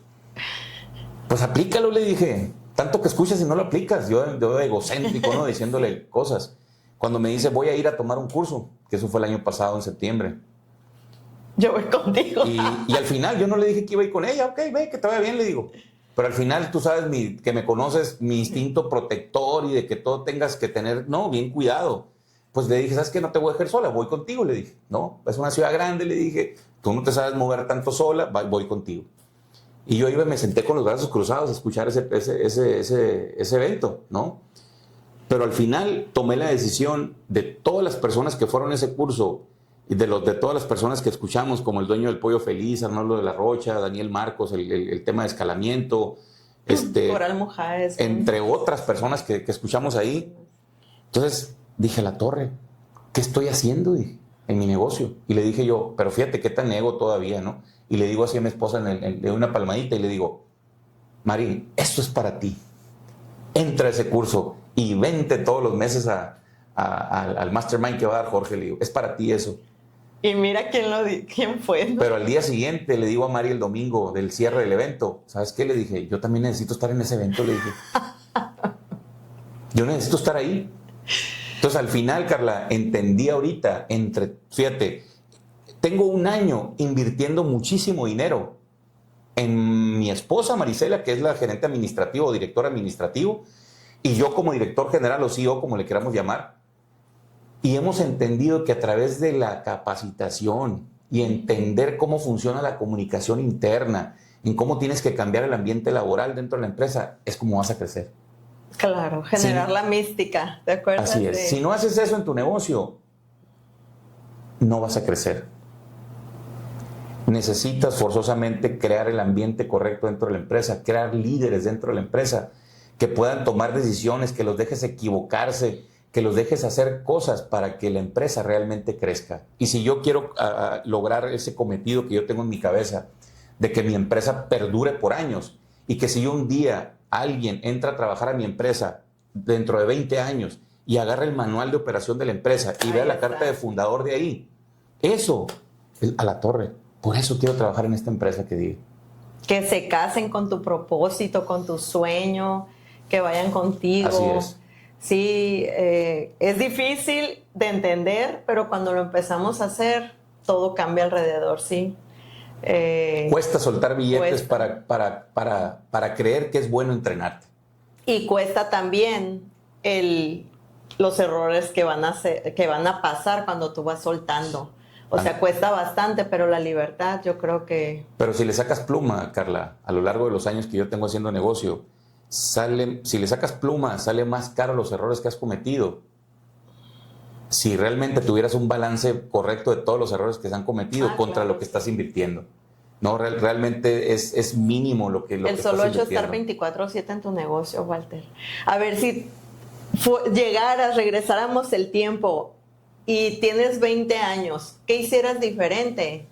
[SPEAKER 2] Pues aplícalo, le dije. Tanto que escuchas y no lo aplicas. Yo egocéntrico, ¿no? Diciéndole cosas. Cuando me dice, voy a ir a tomar un curso, que eso fue el año pasado, en septiembre.
[SPEAKER 1] Yo voy contigo.
[SPEAKER 2] Y al final yo no le dije que iba a ir con ella. Ok, ve, que te vaya bien, le digo. Pero al final tú sabes que me conoces, mi instinto protector y de que todo tengas que tener, no, bien cuidado. Pues le dije, ¿sabes qué? No te voy a dejar sola, voy contigo, le dije. No, es una ciudad grande, le dije. Tú no te sabes mover tanto sola, voy contigo. Y yo iba y me senté con los brazos cruzados a escuchar ese evento, ¿no? Pero al final tomé la decisión de todas las personas que fueron a ese curso y de todas las personas que escuchamos, como el dueño del Pollo Feliz, Arnoldo de la Rocha, Daniel Marcos, el tema de escalamiento,
[SPEAKER 1] Coral Mujáez,
[SPEAKER 2] entre otras personas que escuchamos ahí. Entonces dije, la torre, ¿qué estoy haciendo? Dije, en mi negocio. Y le dije yo, pero fíjate qué tan ego todavía, ¿no? Y le digo así a mi esposa de una palmadita y le digo, Mari, esto es para ti. Entra a ese curso y vente todos los meses al mastermind que va a dar Jorge. Le digo, es para ti eso.
[SPEAKER 1] Y mira quién fue, ¿no?
[SPEAKER 2] Pero al día siguiente le digo a Mari el domingo del cierre del evento, ¿sabes qué? Le dije, yo también necesito estar en ese evento, le dije. Yo necesito estar ahí. Entonces al final, Carla, entendí ahorita, fíjate, tengo un año invirtiendo muchísimo dinero en mi esposa Marisela, que es la gerente administrativa o director administrativo, y yo como director general o CEO, como le queramos llamar. Y hemos entendido que a través de la capacitación y entender cómo funciona la comunicación interna, en cómo tienes que cambiar el ambiente laboral dentro de la empresa, es como vas a crecer.
[SPEAKER 1] Claro, generar la mística, ¿de acuerdo?
[SPEAKER 2] Así es. Si no haces eso en tu negocio, no vas a crecer. Necesitas forzosamente crear el ambiente correcto dentro de la empresa, crear líderes dentro de la empresa que puedan tomar decisiones, que los dejes equivocarse, que los dejes hacer cosas para que la empresa realmente crezca. Y si yo quiero lograr ese cometido que yo tengo en mi cabeza, de que mi empresa perdure por años, y que si yo un día alguien entra a trabajar a mi empresa dentro de 20 años y agarra el manual de operación de la empresa y vea la carta de fundador de ahí, eso es a la torre. Por eso quiero trabajar en esta empresa que diga.
[SPEAKER 1] Que se casen con tu propósito, con tu sueño, que vayan contigo.
[SPEAKER 2] Así es.
[SPEAKER 1] Sí, es difícil de entender, pero cuando lo empezamos a hacer, todo cambia alrededor, sí.
[SPEAKER 2] Cuesta soltar billetes para creer que es bueno entrenarte.
[SPEAKER 1] Y cuesta también los errores que van a pasar cuando tú vas soltando. O sea, cuesta bastante, pero la libertad yo creo que...
[SPEAKER 2] Pero si le sacas pluma, Carla, a lo largo de los años que yo tengo haciendo negocio, si le sacas pluma, sale más caro los errores que has cometido. Si realmente tuvieras un balance correcto de todos los errores que se han cometido contra lo que estás invirtiendo. No, realmente es mínimo lo que
[SPEAKER 1] El solo hecho de estar 24/7 en tu negocio, Walter. A ver si regresáramos el tiempo y tienes 20 años, ¿qué hicieras diferente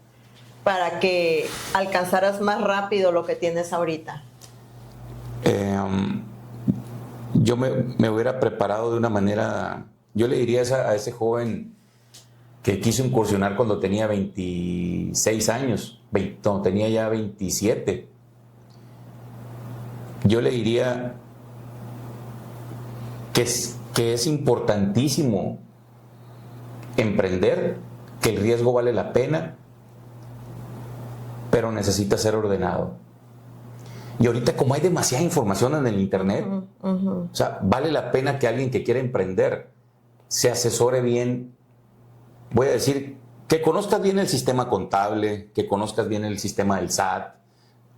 [SPEAKER 1] para que alcanzaras más rápido lo que tienes ahorita?
[SPEAKER 2] Yo me hubiera preparado de una manera, yo le diría a ese joven que quiso incursionar cuando tenía 26 años, no, tenía ya 27. Yo le diría que es importantísimo emprender, que el riesgo vale la pena, pero necesita ser ordenado. Y ahorita, como hay demasiada información en el internet, o sea, vale la pena que alguien que quiera emprender se asesore bien. Voy a decir, que conozcas bien el sistema contable, que conozcas bien el sistema del SAT,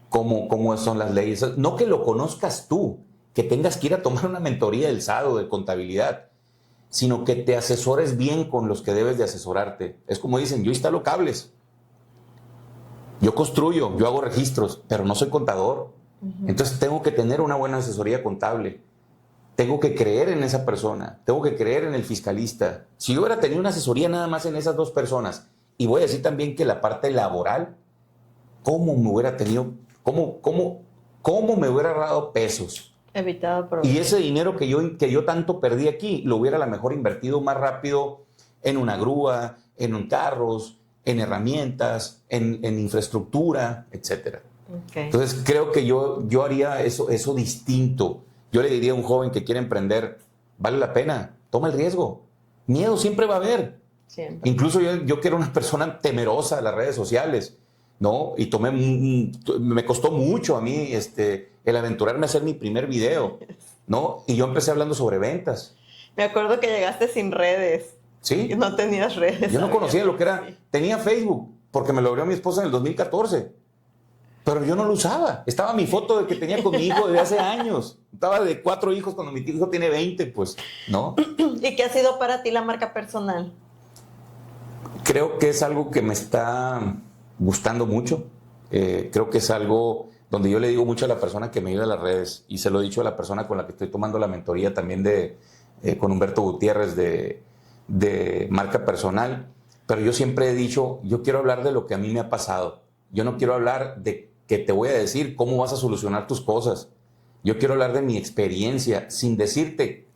[SPEAKER 2] cómo son las leyes. No que lo conozcas tú, que tengas que ir a tomar una mentoría del SAT o de contabilidad, sino que te asesores bien con los que debes de asesorarte. Es como dicen, yo instalo cables, yo construyo, yo hago registros, pero no soy contador. Entonces tengo que tener una buena asesoría contable. Tengo que creer en esa persona, tengo que creer en el fiscalista. Si yo hubiera tenido una asesoría nada más en esas dos personas, y voy a decir también que la parte laboral, ¿cómo me hubiera tenido, cómo me hubiera ahorrado pesos?
[SPEAKER 1] Evitado problemas.
[SPEAKER 2] Y ese dinero que yo tanto perdí aquí, lo hubiera a lo mejor invertido más rápido en una grúa, en carros, en herramientas, en infraestructura, etc.
[SPEAKER 1] Okay.
[SPEAKER 2] Entonces creo que yo haría eso distinto. Yo le diría a un joven que quiere emprender, vale la pena, toma el riesgo. Miedo siempre va a haber.
[SPEAKER 1] Siempre.
[SPEAKER 2] Incluso yo que era una persona temerosa de las redes sociales, ¿no? Y me costó mucho a mí el aventurarme a hacer mi primer video, ¿no? Y yo empecé hablando sobre ventas.
[SPEAKER 1] Me acuerdo que llegaste sin redes.
[SPEAKER 2] Sí.
[SPEAKER 1] No tenías redes.
[SPEAKER 2] Yo no conocía lo que era. Sí. Tenía Facebook, porque me lo abrió mi esposa en el 2014. Pero yo no lo usaba. Estaba mi foto de que tenía con mi hijo desde hace años. Estaba de 4 hijos cuando mi hijo tiene 20, pues, ¿no?
[SPEAKER 1] ¿Y qué ha sido para ti la marca personal?
[SPEAKER 2] Creo que es algo que me está gustando mucho. Creo que es algo donde yo le digo mucho a la persona que me ayuda a las redes, y se lo he dicho a la persona con la que estoy tomando la mentoría también con Humberto Gutiérrez de marca personal. Pero yo siempre he dicho, yo quiero hablar de lo que a mí me ha pasado. Yo no quiero hablar de que te voy a decir cómo vas a solucionar tus cosas. Yo quiero hablar de mi experiencia sin decirte,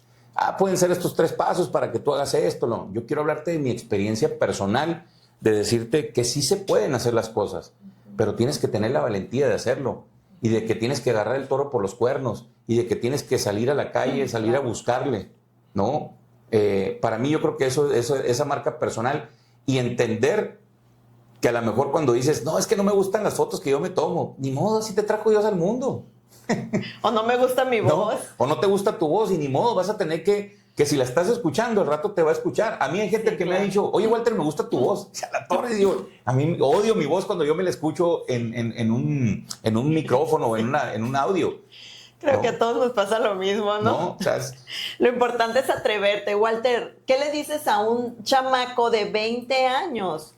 [SPEAKER 2] pueden ser estos 3 pasos para que tú hagas esto. No, yo quiero hablarte de mi experiencia personal, de decirte que sí se pueden hacer las cosas, pero tienes que tener la valentía de hacerlo, y de que tienes que agarrar el toro por los cuernos, y de que tienes que salir a la calle, salir a buscarle, ¿no? Para mí yo creo que esa marca personal, y entender que a lo mejor cuando dices, no, es que no me gustan las fotos que yo me tomo, ni modo, así te trajo Dios al mundo.
[SPEAKER 1] O no me gusta mi voz.
[SPEAKER 2] O no te gusta tu voz, y ni modo, vas a tener que si la estás escuchando, al rato te va a escuchar. A mí hay gente que me ha dicho, oye, Walter, me gusta tu voz. O sea, la torre, digo, a mí odio mi voz cuando yo me la escucho en un micrófono o en un audio.
[SPEAKER 1] Creo que a todos nos pasa lo mismo, ¿no?
[SPEAKER 2] No, o sea,
[SPEAKER 1] lo importante es atreverte. Walter, ¿qué le dices a un chamaco de 20 años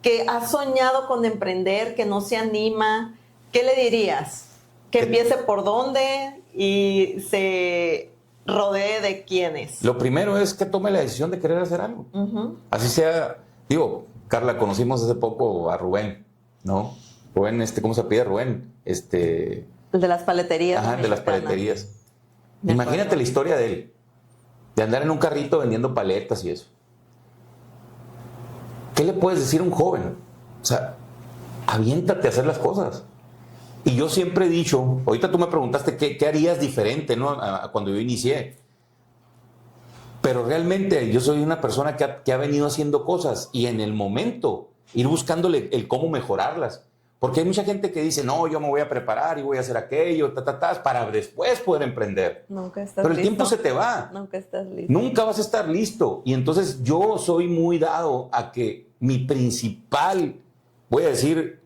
[SPEAKER 1] que ha soñado con emprender, que no se anima? ¿Qué le dirías? Que empiece por dónde y se rodee de quiénes.
[SPEAKER 2] Lo primero es que tome la decisión de querer hacer algo. Así sea, digo, Carla, conocimos hace poco a Rubén, ¿no? Rubén, ¿cómo se pide Rubén?
[SPEAKER 1] El de las paleterías.
[SPEAKER 2] Ajá, de las paleterías. Imagínate la historia de él, de andar en un carrito vendiendo paletas y eso. ¿Qué le puedes decir a un joven? O sea, aviéntate a hacer las cosas. Y yo siempre he dicho, ahorita tú me preguntaste qué harías diferente, ¿no? A cuando yo inicié. Pero realmente yo soy una persona que ha venido haciendo cosas, y en el momento ir buscándole el cómo mejorarlas. Porque hay mucha gente que dice, no, yo me voy a preparar y voy a hacer aquello, para después poder emprender.
[SPEAKER 1] Nunca estás
[SPEAKER 2] Pero el
[SPEAKER 1] listo.
[SPEAKER 2] tiempo se te va.
[SPEAKER 1] Nunca estás listo.
[SPEAKER 2] Nunca vas a estar listo. Y entonces yo soy muy dado a que mi principal, voy a decir,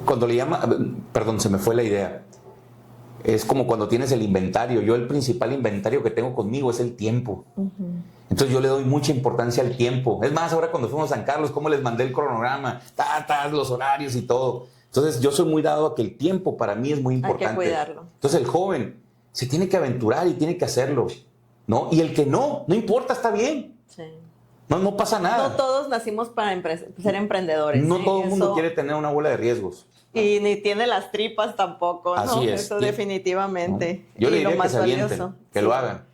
[SPEAKER 2] cuando le llama, perdón, se me fue la idea. Es como cuando tienes el inventario. Yo el principal inventario que tengo conmigo es el tiempo. Entonces yo le doy mucha importancia al tiempo. Es más, ahora cuando fuimos a San Carlos, cómo les mandé el cronograma, los horarios y todo. Entonces yo soy muy dado a que el tiempo para mí es muy importante.
[SPEAKER 1] Hay que cuidarlo.
[SPEAKER 2] Entonces el joven se tiene que aventurar y tiene que hacerlo, ¿no? Y el que no importa, está bien.
[SPEAKER 1] Sí.
[SPEAKER 2] No pasa nada.
[SPEAKER 1] No todos nacimos para ser emprendedores.
[SPEAKER 2] No todo el mundo quiere tener una bola de riesgos.
[SPEAKER 1] Y ni tiene las tripas tampoco, ¿no?
[SPEAKER 2] Así es.
[SPEAKER 1] Eso definitivamente.
[SPEAKER 2] ¿No? Yo le
[SPEAKER 1] y lo
[SPEAKER 2] diría
[SPEAKER 1] más
[SPEAKER 2] que se avienten,
[SPEAKER 1] valioso.
[SPEAKER 2] que lo hagan.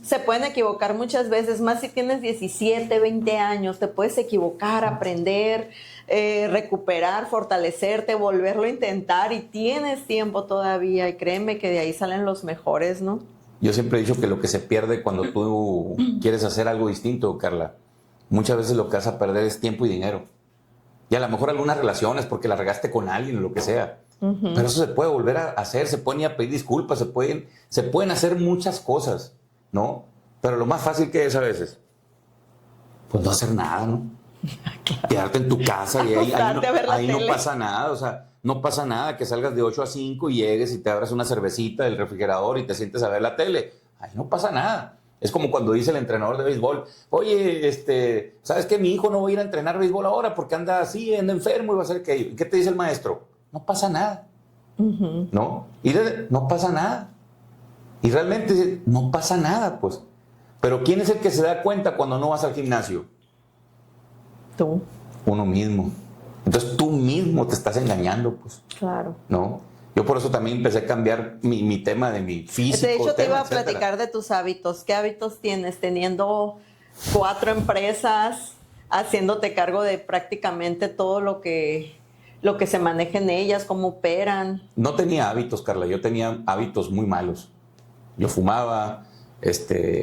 [SPEAKER 1] Se pueden equivocar muchas veces, más si tienes 17, 20 años, te puedes equivocar, aprender, recuperar, fortalecerte, volverlo a intentar y tienes tiempo todavía y créeme que de ahí salen los mejores, ¿no?
[SPEAKER 2] Yo siempre he dicho que lo que se pierde cuando tú quieres hacer algo distinto, Carla, muchas veces lo que vas a perder es tiempo y dinero. Y a lo mejor algunas relaciones porque la regaste con alguien o lo que sea. Pero eso se puede volver a hacer, se pueden ir a pedir disculpas, se pueden hacer muchas cosas, ¿no? Pero lo más fácil que es a veces, pues no hacer nada, ¿no? Claro. Quedarte en tu casa y ahí no pasa nada, o sea, no pasa nada que salgas de 8 a 5 y llegues y te abras una cervecita del refrigerador y te sientes a ver la tele. Ahí no pasa nada. Es como cuando dice el entrenador de béisbol, oye, ¿sabes qué? Mi hijo no va a ir a entrenar béisbol ahora porque anda así, anda enfermo y va a ser que... ¿Qué te dice el maestro? No pasa nada, ¿no? Y no pasa nada. Y realmente no pasa nada, pues. Pero ¿quién es el que se da cuenta cuando no vas al gimnasio?
[SPEAKER 1] Tú.
[SPEAKER 2] Uno mismo. Entonces tú mismo te estás engañando, pues.
[SPEAKER 1] Claro.
[SPEAKER 2] ¿No? Yo por eso también empecé a cambiar mi tema de mi físico.
[SPEAKER 1] De hecho, te iba a platicar de tus hábitos. ¿Qué hábitos tienes teniendo 4 empresas, haciéndote cargo de prácticamente todo lo que se maneja en ellas, cómo operan?
[SPEAKER 2] No tenía hábitos, Carla. Yo tenía hábitos muy malos. Yo fumaba,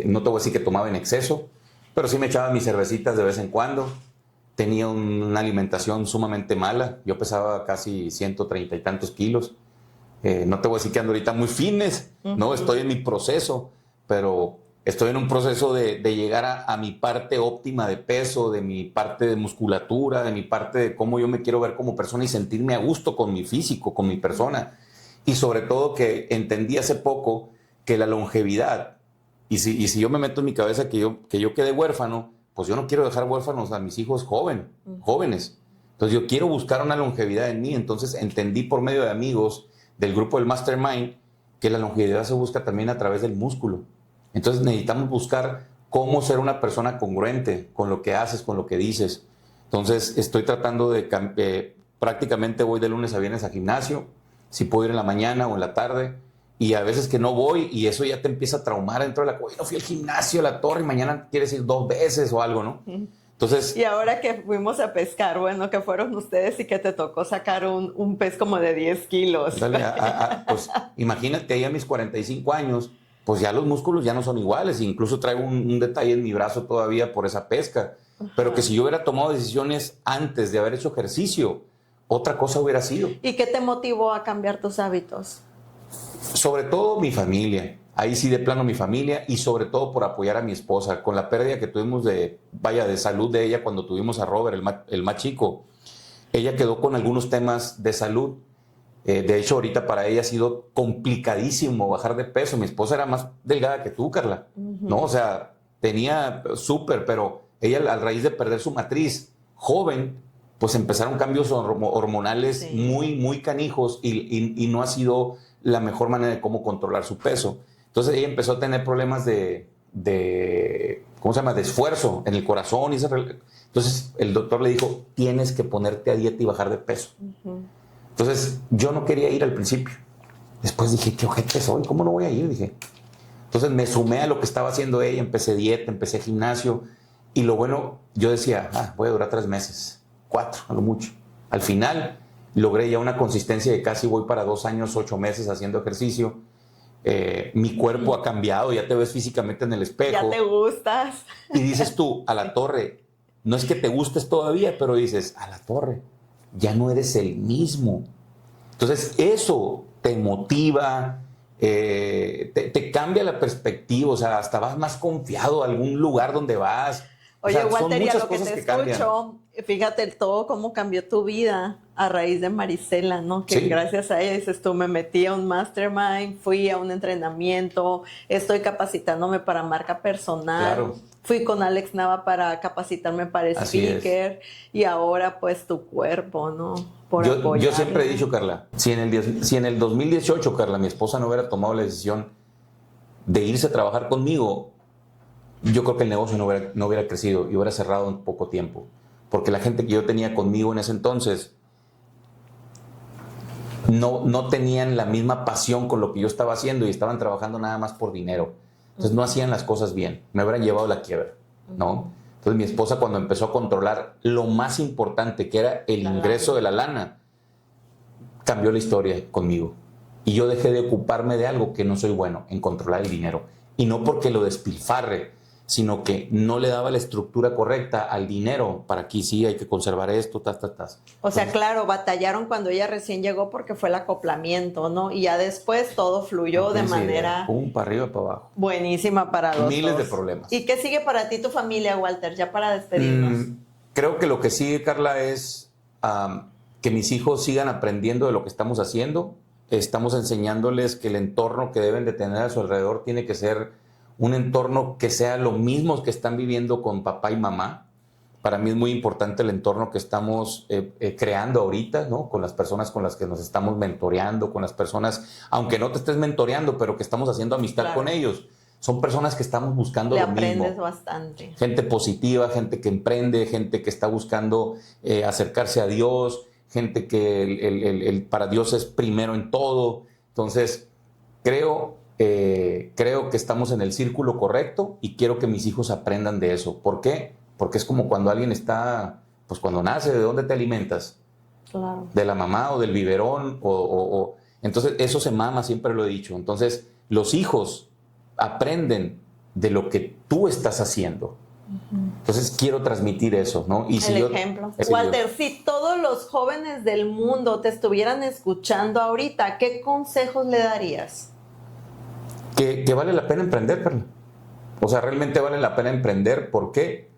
[SPEAKER 2] no te voy a decir que tomaba en exceso, pero sí me echaba mis cervecitas de vez en cuando. Tenía una alimentación sumamente mala. Yo pesaba casi 130 y tantos kilos. No te voy a decir que ando ahorita muy fitness, ¿no? Estoy en mi proceso, pero estoy en un proceso de llegar a mi parte óptima de peso, de mi parte de musculatura, de mi parte de cómo yo me quiero ver como persona y sentirme a gusto con mi físico, con mi persona. Y sobre todo que entendí hace poco que la longevidad, y si yo me meto en mi cabeza que yo quedé huérfano, pues yo no quiero dejar huérfanos a mis hijos jóvenes. Entonces yo quiero buscar una longevidad en mí. Entonces entendí por medio de amigos del grupo del Mastermind que la longevidad se busca también a través del músculo. Entonces necesitamos buscar cómo ser una persona congruente con lo que haces, con lo que dices. Entonces estoy tratando prácticamente voy de lunes a viernes a gimnasio, si puedo ir en la mañana o en la tarde, y a veces que no voy y eso ya te empieza a traumar dentro de la... No fui al gimnasio, a la torre, y mañana quieres ir 2 veces o algo, ¿no? Entonces,
[SPEAKER 1] y ahora que fuimos a pescar, bueno, que fueron ustedes y que te tocó sacar un pez como de 10 kilos.
[SPEAKER 2] Dale, pues imagínate ahí a mis 45 años, pues ya los músculos ya no son iguales. Incluso traigo un detalle en mi brazo todavía por esa pesca. Pero que si yo hubiera tomado decisiones antes de haber hecho ejercicio, otra cosa hubiera sido.
[SPEAKER 1] ¿Y qué te motivó a cambiar tus hábitos?
[SPEAKER 2] Sobre todo mi familia. Ahí sí de plano mi familia y sobre todo por apoyar a mi esposa. Con la pérdida que tuvimos de salud de ella cuando tuvimos a Robert, el más chico, ella quedó con algunos temas de salud. De hecho, ahorita para ella ha sido complicadísimo bajar de peso. Mi esposa era más delgada que tú, Carla. ¿No? O sea, tenía súper, pero ella a raíz de perder su matriz joven, pues empezaron cambios hormonales muy, muy canijos y no ha sido la mejor manera de cómo controlar su peso. Entonces ella empezó a tener problemas de ¿cómo se llama? De esfuerzo en el corazón. Entonces el doctor le dijo, tienes que ponerte a dieta y bajar de peso. Entonces yo no quería ir al principio. Después dije, qué ojete soy, ¿cómo no voy a ir? Dije. Entonces me sumé a lo que estaba haciendo ella, empecé dieta, empecé gimnasio. Y lo bueno, yo decía, voy a durar 3 meses, 4 a lo mucho. Al final logré ya una consistencia de casi voy para 2 años, 8 meses haciendo ejercicio. Mi cuerpo ha cambiado, ya te ves físicamente en el espejo.
[SPEAKER 1] Ya te gustas.
[SPEAKER 2] Y dices tú, a la torre, no es que te gustes todavía, pero dices, a la torre, ya no eres el mismo. Entonces eso te motiva, te cambia la perspectiva, o sea, hasta vas más confiado a algún lugar donde vas.
[SPEAKER 1] Oye,
[SPEAKER 2] O sea, son
[SPEAKER 1] Walter, y a
[SPEAKER 2] muchas
[SPEAKER 1] lo que
[SPEAKER 2] cosas
[SPEAKER 1] te
[SPEAKER 2] que cambian.
[SPEAKER 1] escucho, fíjate todo cómo cambió tu vida a raíz de Marisela, ¿no? Que
[SPEAKER 2] Sí.
[SPEAKER 1] gracias a ella, dices tú, me metí a un mastermind, fui a un entrenamiento, estoy capacitándome para marca personal,
[SPEAKER 2] Claro.
[SPEAKER 1] fui con Alex Nava para capacitarme para
[SPEAKER 2] Así es.
[SPEAKER 1] speaker, y ahora pues tu cuerpo, ¿no? Por
[SPEAKER 2] Yo
[SPEAKER 1] apoyarme.
[SPEAKER 2] siempre he dicho, Carla, si en el 2018, Carla, mi esposa no hubiera tomado la decisión de irse a trabajar conmigo, yo creo que el negocio no hubiera crecido y hubiera cerrado en poco tiempo. Porque la gente que yo tenía conmigo en ese entonces no tenían la misma pasión con lo que yo estaba haciendo y estaban trabajando nada más por dinero. Entonces no hacían las cosas bien, me hubieran llevado a la quiebra, ¿no? Entonces mi esposa, cuando empezó a controlar lo más importante, que era el ingreso de la lana, cambió la historia conmigo. Y yo dejé de ocuparme de algo que no soy bueno, en controlar el dinero. Y no porque lo despilfarre, sino que no le daba la estructura correcta al dinero. Para aquí sí hay que conservar esto,
[SPEAKER 1] O sea, claro, batallaron cuando ella recién llegó porque fue el acoplamiento, ¿no? Y ya después todo fluyó de manera
[SPEAKER 2] pum, para arriba, para abajo.
[SPEAKER 1] buenísima para los
[SPEAKER 2] Miles
[SPEAKER 1] dos.
[SPEAKER 2] de problemas.
[SPEAKER 1] ¿Y qué sigue para ti tu familia, Walter? Ya para despedirnos.
[SPEAKER 2] Creo que lo que sigue, Carla, es que mis hijos sigan aprendiendo de lo que estamos haciendo. Estamos enseñándoles que el entorno que deben de tener a su alrededor tiene que ser un entorno que sea lo mismo que están viviendo con papá y mamá. Para mí es muy importante el entorno que estamos creando ahorita, ¿no? Con las personas con las que nos estamos mentoreando, con las personas, aunque no te estés mentoreando, pero que estamos haciendo amistad con ellos. Son personas que estamos buscando
[SPEAKER 1] Le
[SPEAKER 2] lo mismo.
[SPEAKER 1] aprendes bastante.
[SPEAKER 2] Gente positiva, gente que emprende, gente que está buscando acercarse a Dios, gente que para Dios es primero en todo. Entonces, creo que estamos en el círculo correcto y quiero que mis hijos aprendan de eso. ¿Por qué? Porque es como cuando alguien está, pues cuando nace, ¿de dónde te alimentas?
[SPEAKER 1] Claro.
[SPEAKER 2] De la mamá o del biberón. Entonces, eso se mama, siempre lo he dicho. Entonces, los hijos aprenden de lo que tú estás haciendo. Entonces quiero transmitir eso, ¿no? Y si
[SPEAKER 1] ejemplo. Walter, si todos los jóvenes del mundo te estuvieran escuchando ahorita, ¿qué consejos le darías?
[SPEAKER 2] Que vale la pena emprender, Carla. O sea, realmente vale la pena emprender. ¿Por qué?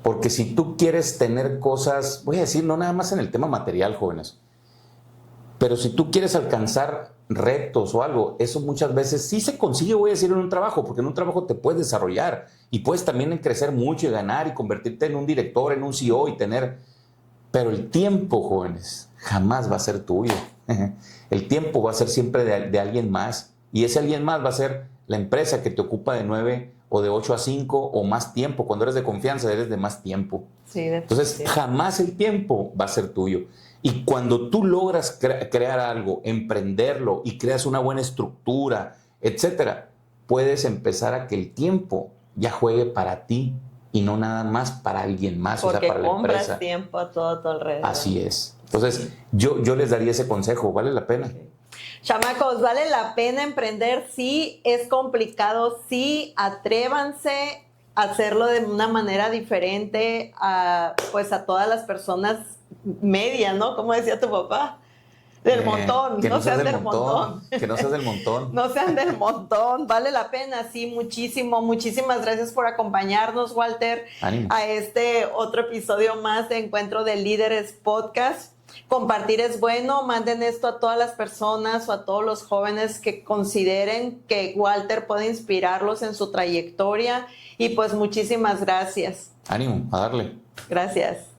[SPEAKER 2] Porque si tú quieres tener cosas, voy a decir, no nada más en el tema material, jóvenes, pero si tú quieres alcanzar retos o algo, eso muchas veces sí se consigue, voy a decir, en un trabajo, porque en un trabajo te puedes desarrollar y puedes también crecer mucho y ganar y convertirte en un director, en un CEO y tener... Pero el tiempo, jóvenes, jamás va a ser tuyo. El tiempo va a ser siempre de alguien más y ese alguien más va a ser la empresa que te ocupa de 9 o de 8 a 5 o más tiempo. Cuando eres de confianza, eres de más tiempo.
[SPEAKER 1] Sí,
[SPEAKER 2] entonces, jamás el tiempo va a ser tuyo. Y cuando tú logras crear algo, emprenderlo y creas una buena estructura, etcétera, puedes empezar a que el tiempo ya juegue para ti y no nada más para alguien más,
[SPEAKER 1] porque
[SPEAKER 2] o sea, para la empresa.
[SPEAKER 1] compras tiempo a todo tu alrededor.
[SPEAKER 2] Así es. Entonces, yo les daría ese consejo, ¿vale la pena?
[SPEAKER 1] Okay. Chamacos, vale la pena emprender, sí, es complicado, sí, atrévanse a hacerlo de una manera diferente pues a todas las personas medias, ¿no? Como decía tu papá, del montón,
[SPEAKER 2] que
[SPEAKER 1] no sean del montón.
[SPEAKER 2] Que no seas del montón.
[SPEAKER 1] No sean del montón, vale la pena, sí, muchísimo. Muchísimas gracias por acompañarnos, Walter,
[SPEAKER 2] Ánimo.
[SPEAKER 1] a este otro episodio más de Encuentro de Líderes Podcast. Compartir es bueno, manden esto a todas las personas o a todos los jóvenes que consideren que Walter puede inspirarlos en su trayectoria y pues muchísimas gracias.
[SPEAKER 2] Ánimo, a darle.
[SPEAKER 1] Gracias.